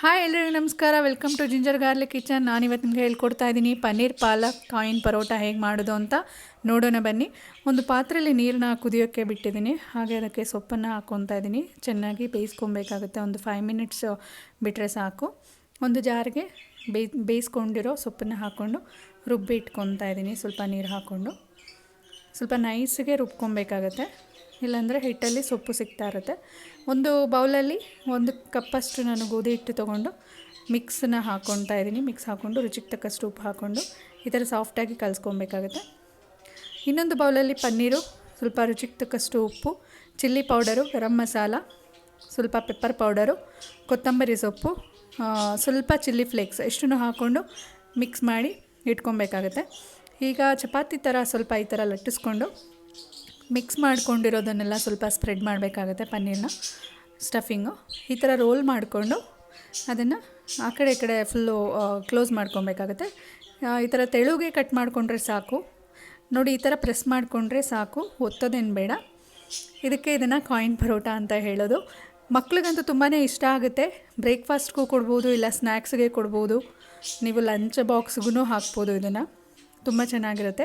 Hi ಎಲ್ಲರಿಗೂ ನಮಸ್ಕಾರ. Welcome to Ginger Garlic Kitchen. ನಾನಿವತ್ತು ನಿಮಗೆ ಹೇಳ್ಕೊಡ್ತಾ ಇದ್ದೀನಿ ಪನ್ನೀರ್ ಪಾಲಕ್ ಕಾಯಿನ್ ಪರೋಟ ಹೇಗೆ ಮಾಡೋದು ಅಂತ ನೋಡೋಣ ಬನ್ನಿ. ಒಂದು ಪಾತ್ರೆಯಲ್ಲಿ ನೀರನ್ನ ಕುದಿಯೋಕ್ಕೆ ಬಿಟ್ಟಿದ್ದೀನಿ. ಹಾಗೆ ಅದಕ್ಕೆ ಸೊಪ್ಪನ್ನು ಹಾಕ್ಕೊತಾ ಇದ್ದೀನಿ. ಚೆನ್ನಾಗಿ ಬೇಯಿಸ್ಕೊಬೇಕಾಗುತ್ತೆ. ಒಂದು 5 ಮಿನಿಟ್ಸ್ ಬಿಟ್ಟರೆ ಸಾಕು. ಒಂದು ಜಾರಿಗೆ ಬೇಯಿಸ್ಕೊಂಡಿರೋ ಸೊಪ್ಪನ್ನು ಹಾಕ್ಕೊಂಡು ರುಬ್ಬಿ ಇಟ್ಕೊತಾ ಇದ್ದೀನಿ. ಸ್ವಲ್ಪ ನೀರು ಹಾಕ್ಕೊಂಡು ಸ್ವಲ್ಪ ನೈಸ್ಗೆ ರುಬ್ಕೊಬೇಕಾಗತ್ತೆ, ಇಲ್ಲಾಂದರೆ ಹಿಟ್ಟಲ್ಲಿ ಸೊಪ್ಪು ಸಿಗ್ತಾ ಇರುತ್ತೆ. ಒಂದು ಬೌಲಲ್ಲಿ 1 ಕಪ್ಪಷ್ಟು ನಾನು ಗೋಧಿ ಹಿಟ್ಟು ತೊಗೊಂಡು ಮಿಕ್ಸನ್ನ ಹಾಕ್ಕೊತಾ ಇದ್ದೀನಿ. ಮಿಕ್ಸ್ ಹಾಕ್ಕೊಂಡು ರುಚಿಗೆ ತಕ್ಕಷ್ಟು ಉಪ್ಪು ಹಾಕ್ಕೊಂಡು ಈ ಥರ ಸಾಫ್ಟಾಗಿ ಕಲಿಸ್ಕೊಬೇಕಾಗುತ್ತೆ. ಇನ್ನೊಂದು ಬೌಲಲ್ಲಿ ಪನ್ನೀರು, ಸ್ವಲ್ಪ ರುಚಿಗೆ ತಕ್ಕಷ್ಟು ಉಪ್ಪು, ಚಿಲ್ಲಿ ಪೌಡರು, ಗರಂ ಮಸಾಲ, ಸ್ವಲ್ಪ ಪೆಪ್ಪರ್ ಪೌಡರು, ಕೊತ್ತಂಬರಿ ಸೊಪ್ಪು, ಸ್ವಲ್ಪ ಚಿಲ್ಲಿ ಫ್ಲೇಕ್ಸ್ ಇಷ್ಟನ್ನು ಹಾಕ್ಕೊಂಡು ಮಿಕ್ಸ್ ಮಾಡಿ ಇಟ್ಕೊಬೇಕಾಗತ್ತೆ. ಈಗ ಚಪಾತಿ ಥರ ಸ್ವಲ್ಪ ಈ ಥರ ಲಟ್ಟಿಸ್ಕೊಂಡು ಮಿಕ್ಸ್ ಮಾಡ್ಕೊಂಡಿರೋದನ್ನೆಲ್ಲ ಸ್ವಲ್ಪ ಸ್ಪ್ರೆಡ್ ಮಾಡಬೇಕಾಗತ್ತೆ. ಪನ್ನೀರನ್ನ ಸ್ಟಫಿಂಗು ಈ ಥರ ರೋಲ್ ಮಾಡಿಕೊಂಡು ಅದನ್ನು ಆ ಕಡೆ ಈ ಕಡೆ ಫುಲ್ಲು ಕ್ಲೋಸ್ ಮಾಡ್ಕೊಬೇಕಾಗತ್ತೆ. ಈ ಥರ ತೆಳುಗೆ ಕಟ್ ಮಾಡಿಕೊಂಡ್ರೆ ಸಾಕು. ನೋಡಿ, ಈ ಥರ ಪ್ರೆಸ್ ಮಾಡಿಕೊಂಡ್ರೆ ಸಾಕು, ಒತ್ತೋದೇನು ಬೇಡ. ಇದನ್ನು ಕಾಯಿನ್ ಪರೋಟ ಅಂತ ಹೇಳೋದು. ಮಕ್ಳಿಗಂತೂ ತುಂಬಾ ಇಷ್ಟ ಆಗುತ್ತೆ. ಬ್ರೇಕ್ಫಾಸ್ಟ್ಗೂ ಕೊಡ್ಬೋದು, ಇಲ್ಲ ಸ್ನ್ಯಾಕ್ಸ್ಗೆ ಕೊಡ್ಬೋದು, ನೀವು ಲಂಚ್ ಬಾಕ್ಸ್ಗೂ ಹಾಕ್ಬೋದು. ಇದನ್ನು ತುಂಬ ಚೆನ್ನಾಗಿರುತ್ತೆ,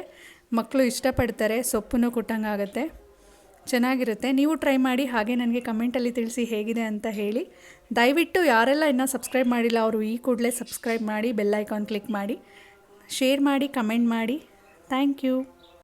ಮಕ್ಕಳು ಇಷ್ಟಪಡ್ತಾರೆ. ಸೊಪ್ಪನ್ನು ಕೊಟ್ಟಂಗೆ ಆಗುತ್ತೆ, ಚೆನ್ನಾಗಿರುತ್ತೆ. ನೀವು ಟ್ರೈ ಮಾಡಿ, ಹಾಗೆ ನನಗೆ ಕಮೆಂಟಲ್ಲಿ ತಿಳಿಸಿ ಹೇಗಿದೆ ಅಂತ ಹೇಳಿ. ದಯವಿಟ್ಟು ಯಾರೆಲ್ಲ ಇನ್ನೂ ಸಬ್ಸ್ಕ್ರೈಬ್ ಮಾಡಿಲ್ಲ ಅವರು ಈ ಕೂಡಲೇ ಸಬ್ಸ್ಕ್ರೈಬ್ ಮಾಡಿ, ಬೆಲ್ ಐಕಾನ್ ಕ್ಲಿಕ್ ಮಾಡಿ, ಶೇರ್ ಮಾಡಿ, ಕಮೆಂಟ್ ಮಾಡಿ. Thank you.